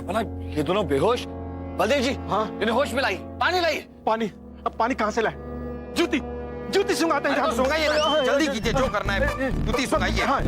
जहापना ये दोनों बेहोश। बलदेव जी, हाँ इन्हें होश में लाइए, पानी लाइए। पानी? अब पानी कहाँ से लाए? जूती जूती सुंघाते हैं। तो सुंघाइए ना, जल्दी कीजिए, जो करना है जूती सुंघाइए। हाँ,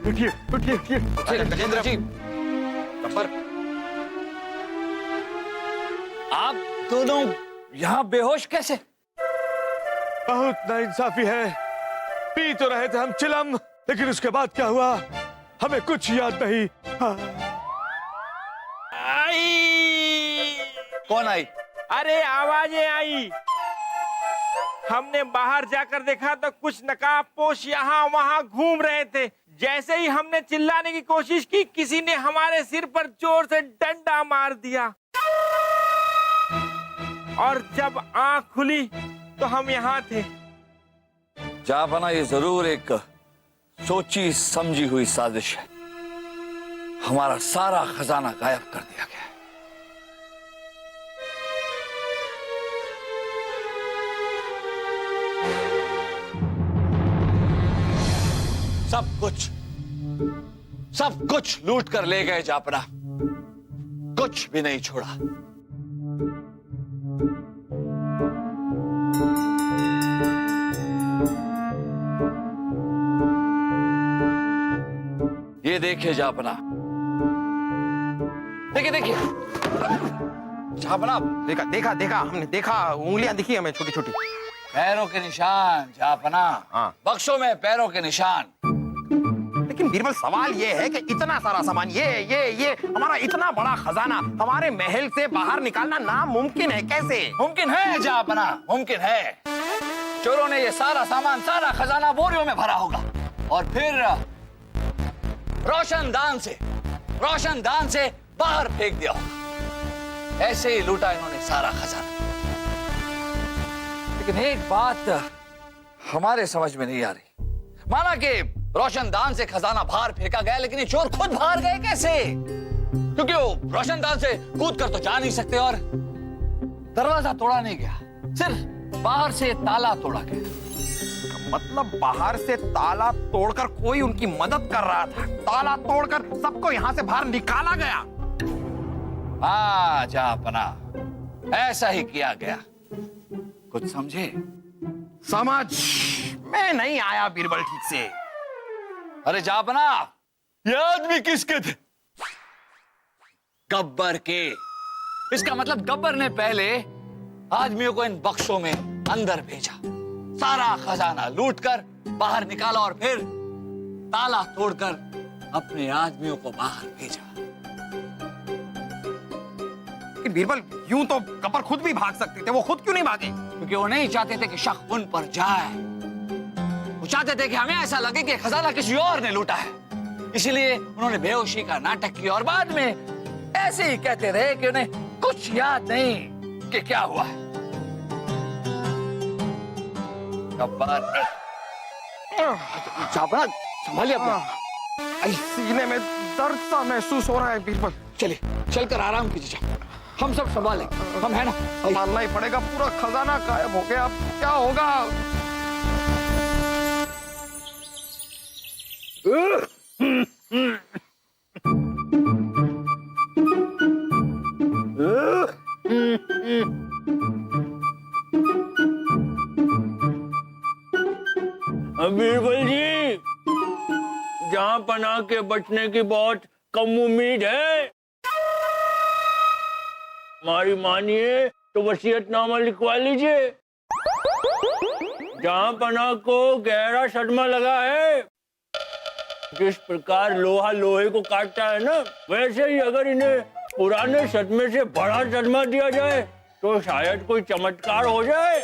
उठिए उठिए उठिए। गजेंद्र जी, गब्बर, आप दोनों यहाँ बेहोश कैसे? बहुत नाइंसाफी है। पी तो रहे थे हम चिलम, लेकिन उसके बाद क्या हुआ हमें कुछ याद नहीं। कौन आई? अरे आवाजें आई। हमने बाहर जाकर देखा तो कुछ नकाबपोश यहाँ वहाँ घूम रहे थे। जैसे ही हमने चिल्लाने की कोशिश की, किसी ने हमारे सिर पर जोर से डंडा मार दिया और जब आंख खुली तो हम यहाँ थे। जहापना ये जरूर एक सोची समझी हुई साजिश है। हमारा सारा खजाना गायब कर दिया गया है। सब कुछ लूट कर ले गए जहापना, कुछ भी नहीं छोड़ा। ये देखिए जहापना, देखिए देखिए जहापना। देखा देखा देखा, हमने देखा, उंगलियां दिखी हमें छोटी छोटी। पैरों के निशान जहापना, हाँ। बक्सों में पैरों के निशान। लेकिन बीरबल, सवाल ये है कि इतना सारा सामान, ये हमारा इतना बड़ा खजाना हमारे महल से बाहर निकालना नामुमकिन है। कैसे मुमकिन है जहापना, मुमकिन है। चोरों ने ये सारा सामान, सारा खजाना बोरियों में भरा होगा और फिर रोशनदान से बाहर फेंक दिया होगा। ऐसे ही लूटा इन्होंने सारा खजाना। लेकिन एक बात हमारे समझ में नहीं आ रही। माना कि रोशनदान से खजाना बाहर फेंका गया, लेकिन ये चोर खुद बाहर गए कैसे? क्योंकि वो रोशनदान से कूद कर तो जा नहीं सकते और दरवाजा तोड़ा नहीं गया, सिर्फ बाहर से ताला तोड़ा गया। मतलब बाहर से ताला तोड़कर कोई उनकी मदद कर रहा था, ताला तोड़कर सबको यहाँ से बाहर निकाला गया। हाँ जहापना, ऐसा ही किया गया। कुछ समझे? समझ में नहीं आया बीरबल ठीक से। अरे जहापना, ये आदमी किसके थे? गब्बर के। इसका मतलब गब्बर ने पहले आदमियों को इन बक्सों में अंदर भेजा, सारा खजाना लूटकर बाहर निकाला और फिर ताला तोड़कर अपने आदमियों को बाहर भेजा। कि बीरबल, यूं तो गब्बर खुद भी भाग सकते थे, वो खुद क्यों नहीं भागे? क्योंकि वो नहीं चाहते थे कि शक उन पर जाए। वो चाहते थे कि हमें ऐसा लगे कि खजाना किसी और ने लूटा है। इसीलिए उन्होंने बेहोशी का नाटक किया और बाद में ऐसे ही कहते रहे कि उन्हें कुछ याद नहीं कि क्या हुआ है। जहापना, संभालिए अपना। सीने में दर्द सा महसूस हो रहा है बीरबल। चलिए, चलकर आराम कीजिए, हम सब संभालें, हम है ना। संभालना ही पड़ेगा, पूरा खजाना गायब हो गया, अब क्या होगा? बीरबल जी, जहांपना के बचने की बहुत कम उम्मीद है। हमारी मानिए तो वसीयतनामा लिखवा लीजिए। जहांपना को गहरा सदमा लगा है। जिस प्रकार लोहा लोहे को काटता है ना, वैसे ही अगर इन्हें पुराने सदमे से बड़ा सदमा दिया जाए तो शायद कोई चमत्कार हो जाए।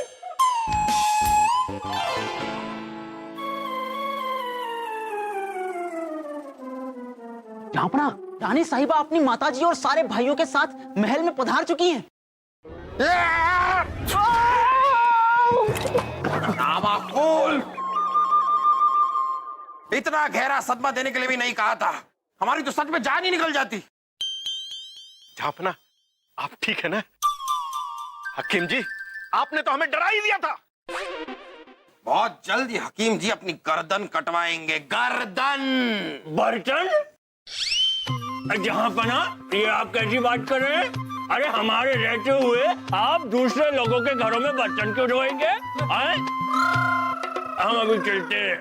जहांपना, रानी साहिबा अपनी माताजी और सारे भाइयों के साथ महल में पधार चुकी हैं। इतना गहरा सदमा देने के लिए भी नहीं कहा था, हमारी तो सच में जान ही निकल जाती। जहापना, आप ठीक है ना? हकीम जी, आपने तो हमें डरा ही दिया था। बहुत जल्द हकीम जी अपनी गर्दन कटवाएंगे, गर्दन। बर्तन? जहाँ पना, ये आप कैसी बात कर रहे हैं? अरे हमारे रहते हुए आप दूसरे लोगों के घरों में बर्तन क्यों धोएंगे? हम अभी चलते हैं।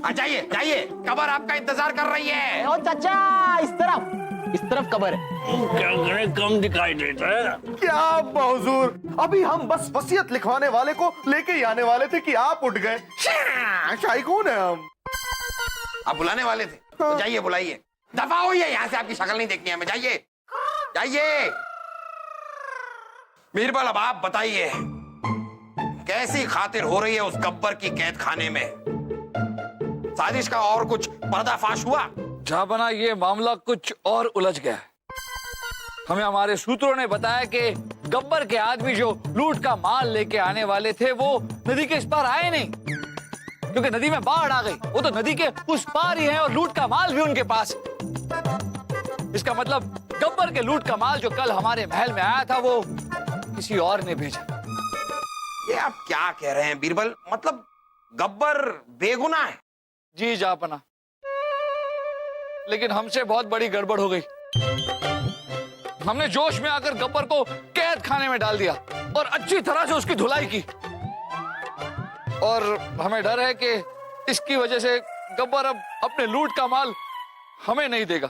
जाइए जाइए, कबर आपका इंतजार कर रही है। ओ चाचा, इस तरफ कबर है। क्या करें, कम दिखाई देता है। क्या हुजूर, अभी हम बस वसीयत लिखवाने वाले को लेके ही आने वाले थे कि आप उठ गए। शाही कौन है हम? आप बुलाने वाले थे तो जाइए, बुलाइए। दफा होइए यहाँ से, आपकी शक्ल नहीं देखनी है हमें। जाइए जाइए। बीरबल, अब आप बताइए कैसी खातिर हो रही है उस गब्बर की कैद खाने में? साजिश का और कुछ पर्दाफाश हुआ? जहां ये मामला कुछ और उलझ गया है। हमें हमारे सूत्रों ने बताया कि गब्बर के आदमी जो लूट का माल लेके आने वाले थे वो नदी के इस पार आए नहीं, क्योंकि नदी में बाढ़ आ गई। वो तो नदी के उस पार ही है और लूट का माल भी उनके पास है। इसका मतलब गब्बर के लूट का माल जो कल हमारे महल में आया था वो किसी और ने भेजा। ये आप क्या कह रहे हैं बीरबल? मतलब गब्बर बेगुनाह है? जी जापना, लेकिन हमसे बहुत बड़ी गड़बड़ हो गई। हमने जोश में आकर गब्बर को कैद खाने में डाल दिया और अच्छी तरह से उसकी धुलाई की। और हमें डर है कि इसकी वजह से गब्बर अब अपने लूट का माल हमें नहीं देगा।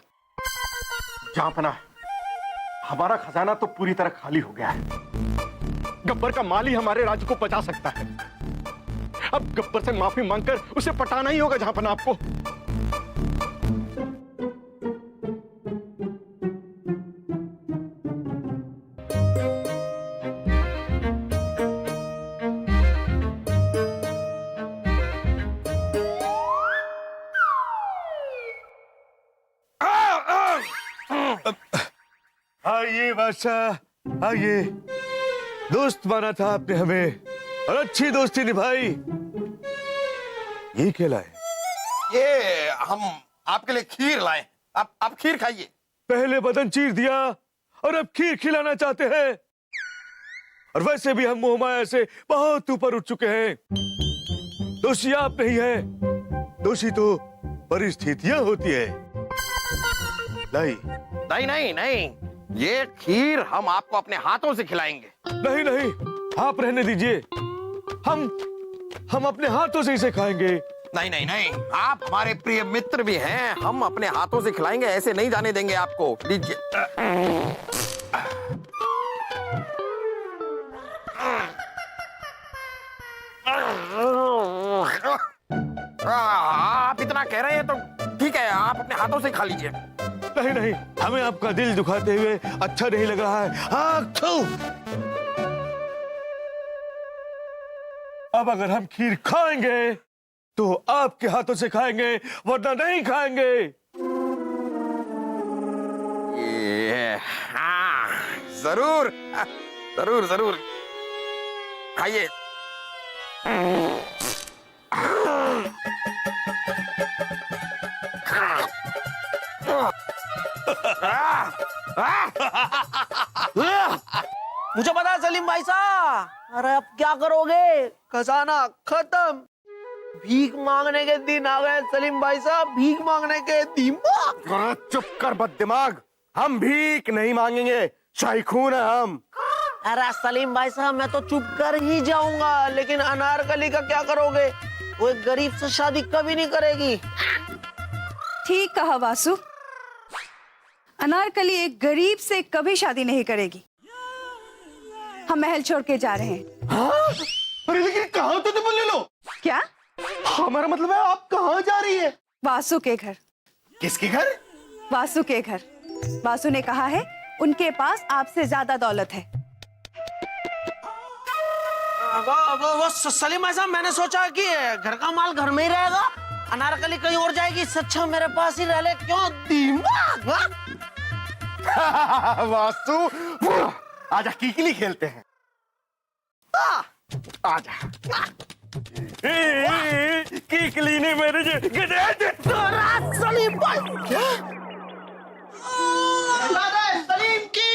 जहांपना, हमारा खजाना तो पूरी तरह खाली हो गया है। गब्बर का माल ही हमारे राज्य को बचा सकता है। अब गब्बर से माफी मांगकर उसे पटाना ही होगा जहांपना आपको। आइए बादशाह, आइए। दोस्त माना था आपने हमें और अच्छी दोस्ती निभाई। ये क्या लाए? ये हम आपके लिए खीर लाए। आप खीर खाइए। पहले बदन चीर दिया और अब खीर खिलाना चाहते हैं। और वैसे भी हम मोहमाया से बहुत ऊपर उठ चुके हैं। दोषी आप नहीं है, दोषी तो परिस्थितियां होती है। लाई। नहीं नहीं नहीं, ये खीर हम आपको अपने हाथों से खिलाएंगे। नहीं नहीं, आप रहने दीजिए। हम अपने हाथों से इसे खाएंगे। नहीं नहीं नहीं, आप हमारे प्रिय मित्र भी हैं, हम अपने हाथों से खिलाएंगे, ऐसे नहीं जाने देंगे आपको। लीजिए। आप इतना कह रहे हैं तो ठीक है, आप अपने हाथों से खा लीजिए। नहीं नहीं, हमें आपका दिल दुखाते हुए अच्छा नहीं लग रहा है। अब अगर हम खीर खाएंगे तो आपके हाथों से खाएंगे, वरना नहीं खाएंगे। हाँ, जरूर जरूर जरूर खाइए। मुझे पता है सलीम भाई साहब। अरे अब क्या करोगे? खजाना खत्म। भीख मांगने के दिन आ गए सलीम भाई साहब, भीख मांगने के दिन। चुप कर बददिमाग, हम भीख नहीं मांगेंगे, शाही खून है हम। अरे सलीम भाई साहब, मैं तो चुप कर ही जाऊंगा, लेकिन अनारकली का क्या करोगे? वो एक गरीब से शादी कभी नहीं करेगी। ठीक कहा वासु, अनारकली एक गरीब से कभी शादी नहीं करेगी। हम महल छोड़ के जा रहे हैं। हाँ? अरे लेकिन कहाँ तो बोले लो। क्या? हमारा मतलब है आप कहाँ जा रही है? वासु के घर। किसके घर? वासु के घर। वासु ने कहा है उनके पास आपसे ज्यादा दौलत है। वो सलीम भाई साहब, मैंने सोचा कि घर का माल घर में ही रहेगा, अनारकली कहीं और जाएगी, इससे अच्छा मेरे पास ही रह ले। क्यों दिमाग? वासु, आजा कीकली खेलते हैं। आजा। कीकली ने मेरे सलीम भाई, सलीम की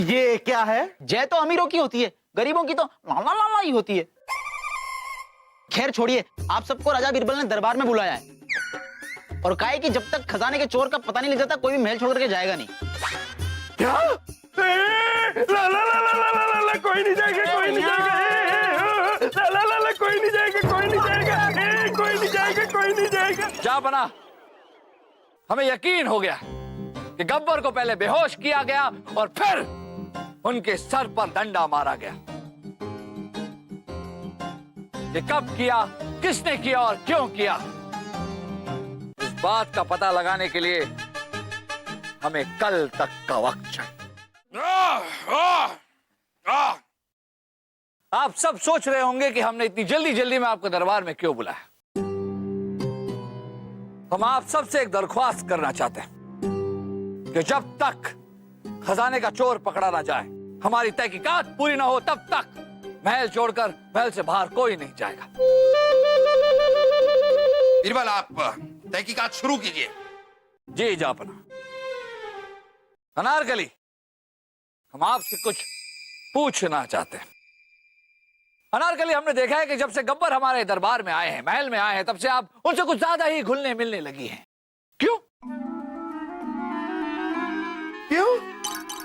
ये क्या है? जय तो अमीरों की होती है, गरीबों की तो ला ला ला ला ही होती है। खैर छोड़िए, आप सबको राजा बीरबल ने दरबार में बुलाया है और कहा है कि जब तक खजाने के चोर का पता नहीं लग जाता कोई भी महल छोड़ करके जाएगा नहीं। क्या? ला ला ला ला ला ला ला, कोई नहीं जाएगा, कोई नहीं जाएगा। ला ला ला ला, कोई नहीं जाएगा, कोई नहीं जाएगा, कोई नहीं जाएगा, कोई नहीं जाएगा। जा बना, हमें यकीन हो गया कि गब्बर को पहले बेहोश किया गया और फिर उनके सर पर डंडा मारा गया। ये कब किया, किसने किया और क्यों किया, इस बात का पता लगाने के लिए हमें कल तक का वक्त चाहिए। आप सब सोच रहे होंगे कि हमने इतनी जल्दी जल्दी में आपको दरबार में क्यों बुलाया। हम आप सबसे एक दरख्वास्त करना चाहते हैं कि जब तक खजाने का चोर पकड़ा ना जाए, हमारी तहकीकात पूरी ना हो, तब तक महल छोड़कर महल से बाहर कोई नहीं जाएगा। बीरबल, आप तहकीकात शुरू कीजिए। जी जापना। अनारकली, हम आपसे कुछ पूछना चाहते हैं। अनारकली, हमने देखा है कि जब से गब्बर हमारे दरबार में आए हैं, महल में आए हैं, तब से आप उनसे कुछ ज्यादा ही घुलने मिलने लगी हैं। क्यों? क्यों?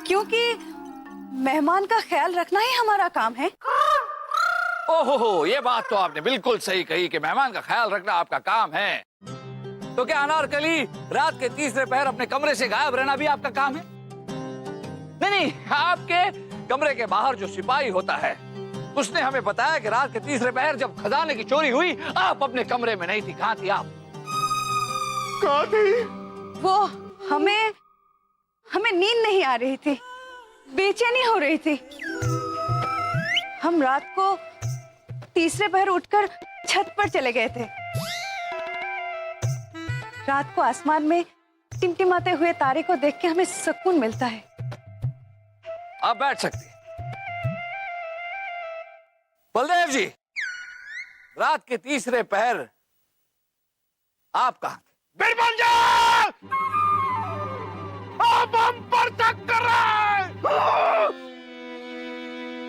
क्योंकि मेहमान का ख्याल रखना ही हमारा काम है। ओहो, ये बात तो आपने बिल्कुल सही कही कि मेहमान का ख्याल रखना आपका काम है। तो क्या अनारकली, रात के तीसरे पहर अपने कमरे से गायब रहना भी आपका काम है? नहीं, आपके कमरे के बाहर जो सिपाही होता है उसने हमें बताया कि रात के तीसरे पहर जब खजाने की चोरी हुई, आप अपने कमरे में नहीं थी। कहाँ थी आप? कहाँ थी? वो हमें नींद नहीं आ रही थी, बेचैनी हो रही थी। हम रात को तीसरे पहर उठकर छत पर चले गए थे। रात को आसमान में टिमटिमाते हुए तारे को देख के हमें सुकून मिलता है। आप बैठ सकते हैं। बलदेव जी, रात के तीसरे पहर आप कहां थे? बीरबल जी, आप हम पर शक कर रहे हैं।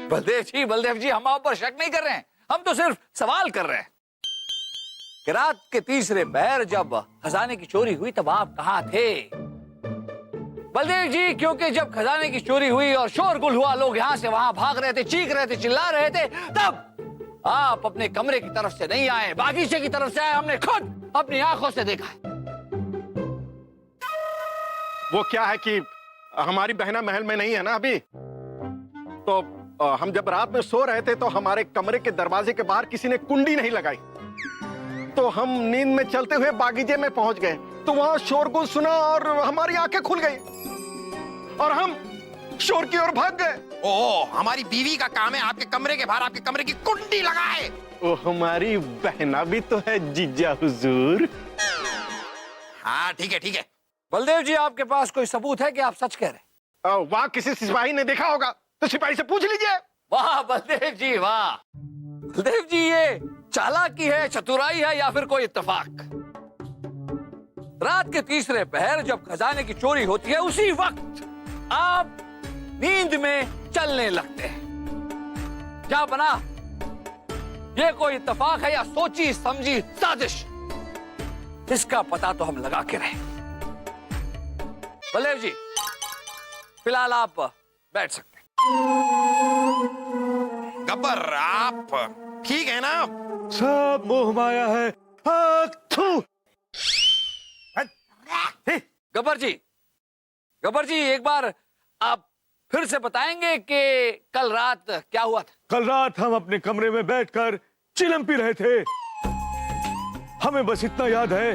बलदेव जी, हम आप पर शक नहीं कर रहे हैं, हम तो सिर्फ सवाल कर रहे हैं कि रात के तीसरे पहर जब खजाने की चोरी हुई तब आप कहां थे? बलदेव जी, क्योंकि जब खजाने की चोरी हुई और शोरगुल हुआ, लोग यहां से वहां भाग रहे थे, चीख रहे थे, चिल्ला रहे थे, तब आप अपने कमरे की तरफ से नहीं आए, बागीचे की तरफ से आए। हमने खुद अपनी आंखों से देखा है। वो क्या है कि हमारी बहना महल में नहीं है ना अभी, तो हम जब रात में सो रहे थे तो हमारे कमरे के दरवाजे के बाहर किसी ने कुंडी नहीं लगाई, तो हम नींद में चलते हुए बागीचे में पहुंच गए, तो वहां शोरगुल सुना और हमारी आंखें खुल गई और हम शोर की ओर भाग गए। ओह, हमारी बीवी का काम है आपके कमरे के बाहर आपके कमरे की कुंडी लगाए। ओ, हमारी बहना भी तो है जीजा हुजूर। हाँ ठीक है, ठीक है। बलदेव जी, आपके पास कोई सबूत है कि आप सच कह रहे हैं? वहां किसी सिपाही ने देखा होगा तो सिपाही से पूछ लीजिए। वाह बलदेव जी, वाह बलदेव जी, ये चालाकी है, चतुराई है या फिर कोई इत्तेफाक? रात के तीसरे पहर जब खजाने की चोरी होती है, उसी वक्त आप नींद में चलने लगते हैं। क्या बना, ये कोई इत्तेफाक है या सोची समझी साजिश? इसका पता तो हम लगा के रहे। बलदेव जी, फिलहाल आप बैठ सकते हैं। गब्बर, आप ठीक है ना? सब मोह माया है। थू। गब्बर जी, एक बार आप फिर से बताएंगे कि कल रात क्या हुआ था? कल रात हम अपने कमरे में बैठकर चिलम पी रहे थे। हमें बस इतना याद है,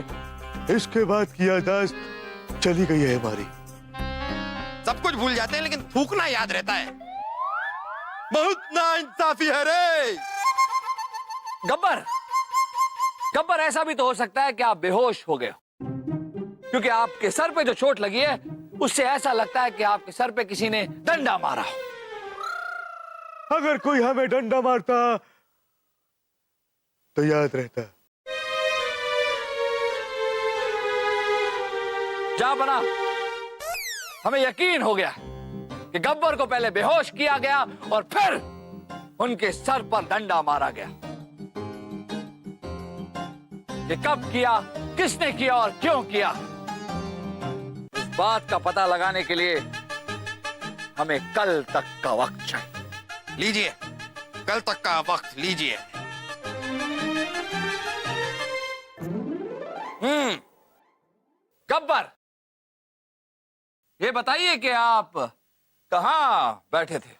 इसके बाद की याददाश्त चली गई है हमारी। सब कुछ भूल जाते हैं लेकिन थूकना याद रहता है। बहुत नाइंसाफी है रे। गब्बर, ऐसा भी तो हो सकता है कि आप बेहोश हो गए हो, क्योंकि आपके सर पे जो चोट लगी है उससे ऐसा लगता है कि आपके सर पे किसी ने डंडा मारा हो। अगर कोई हमें डंडा मारता तो याद रहता। जा बना, हमें यकीन हो गया कि गब्बर को पहले बेहोश किया गया और फिर उनके सर पर डंडा मारा गया। ये कब किया, किसने किया और क्यों किया, इस बात का पता लगाने के लिए हमें कल तक का वक्त चाहिए। लीजिए, कल तक का वक्त लीजिए। गब्बर, ये बताइए कि आप कहां बैठे थे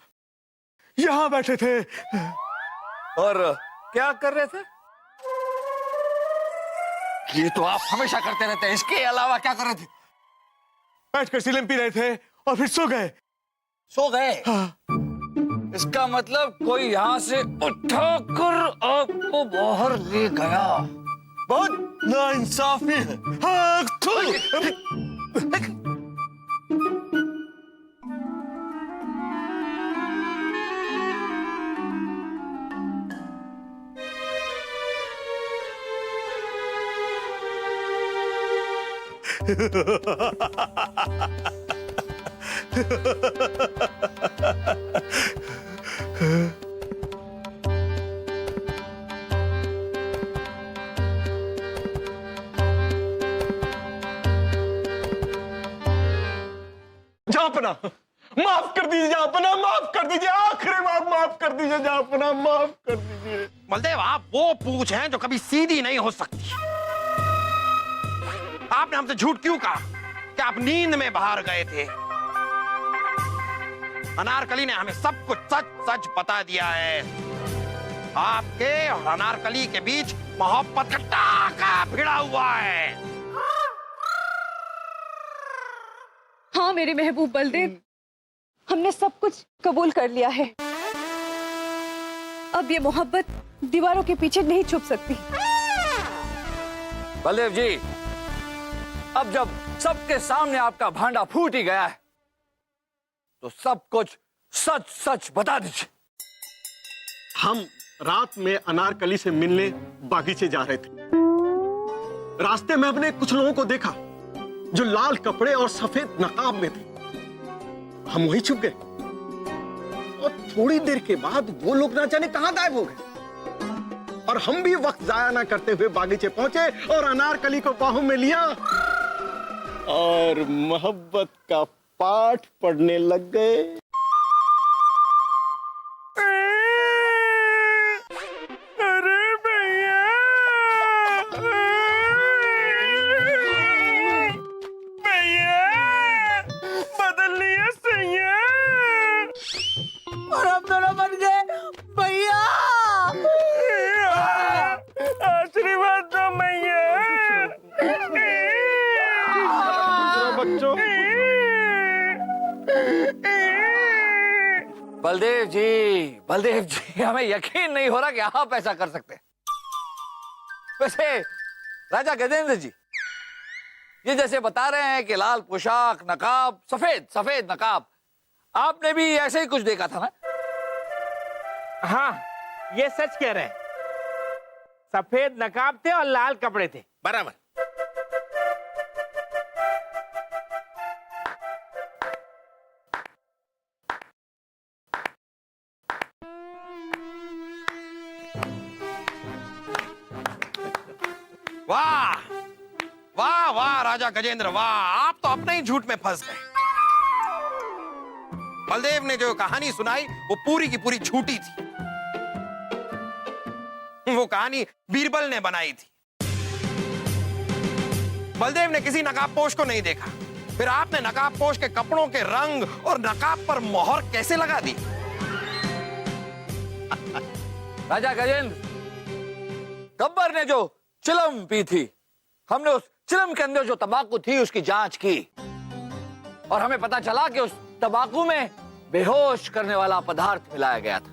यहां बैठे थे। और क्या कर रहे थे? ये तो आप हमेशा करते रहते हैं, इसके अलावा क्या कर रहे थे? बैठकर सिलम पी रहे थे और फिर सो गए। सो गए? इसका मतलब कोई यहां से उठाकर आपको बाहर ले गया। बहुत नाइंसाफी है। हाँ, जापना माफ कर दीजिए, जापना माफ कर दीजिए, आखिरी बार माफ कर दीजिए, जापना माफ कर दीजिए। बलदेव, आप वो पूछ हैं जो कभी सीधी नहीं हो सकती। आपने हमसे झूठ क्यों कहा कि आप नींद में बाहर गए थे? अनारकली ने हमें सब कुछ सच सच बता दिया है। आपके और अनारकली के बीच मोहब्बत का टाका भिड़ा हुआ है। हाँ मेरे महबूब बलदेव, हमने सब कुछ कबूल कर लिया है। अब ये मोहब्बत दीवारों के पीछे नहीं छुप सकती। बलदेव जी, अब जब सबके सामने आपका भांडा फूट ही गया है तो सब कुछ सच सच बता दीजिए। हम रात में अनारकली से मिलने बागीचे जा रहे थे। रास्ते में हमने कुछ लोगों को देखा जो लाल कपड़े और सफेद नकाब में थे। हम वहीं छुप गए और थोड़ी देर के बाद वो लोग ना जाने कहां गायब हो गए। और हम भी वक्त जाया ना करते हुए बागीचे पहुंचे और अनारकली को बाहों में लिया और मोहब्बत का पाठ पढ़ने लग गए। अरे भैया, भैया बदल लिया सैया। और हम दोनों बन गए भैया। आशीर्वाद दो भैया। बच्चों, बलदेव जी, हमें यकीन नहीं हो रहा कि आप ऐसा कर सकते। वैसे राजा गजेंद्र जी, ये जैसे बता रहे हैं कि लाल पोशाक, नकाब, सफेद नकाब, आपने भी ऐसे ही कुछ देखा था ना? हाँ, ये सच कह रहे हैं। सफेद नकाब थे और लाल कपड़े थे। बराबर। वाह वाह वाह राजा गजेंद्र, वाह, आप तो अपने ही झूठ में फंस गए। बलदेव ने जो कहानी सुनाई वो पूरी की पूरी झूठी थी। वो कहानी बीरबल ने बनाई थी। बलदेव ने किसी नकाबपोश को नहीं देखा। फिर आपने नकाबपोश के कपड़ों के रंग और नकाब पर मोहर कैसे लगा दी? राजा गजेंद्र, गब्बर ने जो चिलम पी थी, हमने उस चिलम के अंदर जो तंबाकू थी उसकी जांच की और हमें पता चला कि उस तंबाकू में बेहोश करने वाला पदार्थ मिलाया गया था।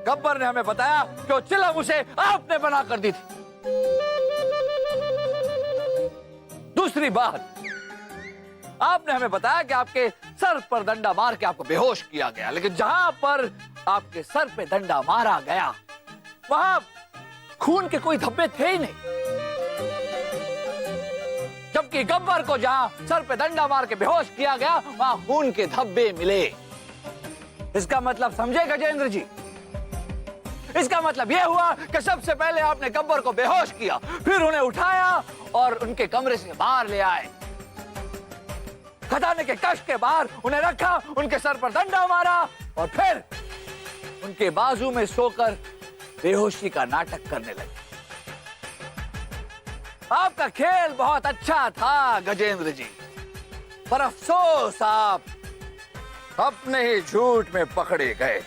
गब्बर ने हमें बताया कि वो चिलम उसे आपने बना कर दी थी। दूसरी बात, आपने हमें बताया कि आपके सर पर डंडा मार के आपको बेहोश किया गया, लेकिन जहां पर आपके सर पे डंडा मारा गया वहां खून के कोई धब्बे थे ही नहीं। जब जबकि गब्बर को जहां सर पे डंडा मार के बेहोश किया गया वहां खून के धब्बे मिले। इसका मतलब समझे गजेंद्र जी? इसका मतलब यह हुआ कि सबसे पहले आपने गब्बर को बेहोश किया, फिर उन्हें उठाया और उनके कमरे से बाहर ले आए, खजाने के कक्ष के बाहर उन्हें रखा, उनके सर पर डंडा मारा और फिर उनके बाजू में सोकर बेहोशी का नाटक करने लगे। आपका खेल बहुत अच्छा था गजेंद्र जी, पर अफसोस आप अपने ही झूठ में पकड़े गए।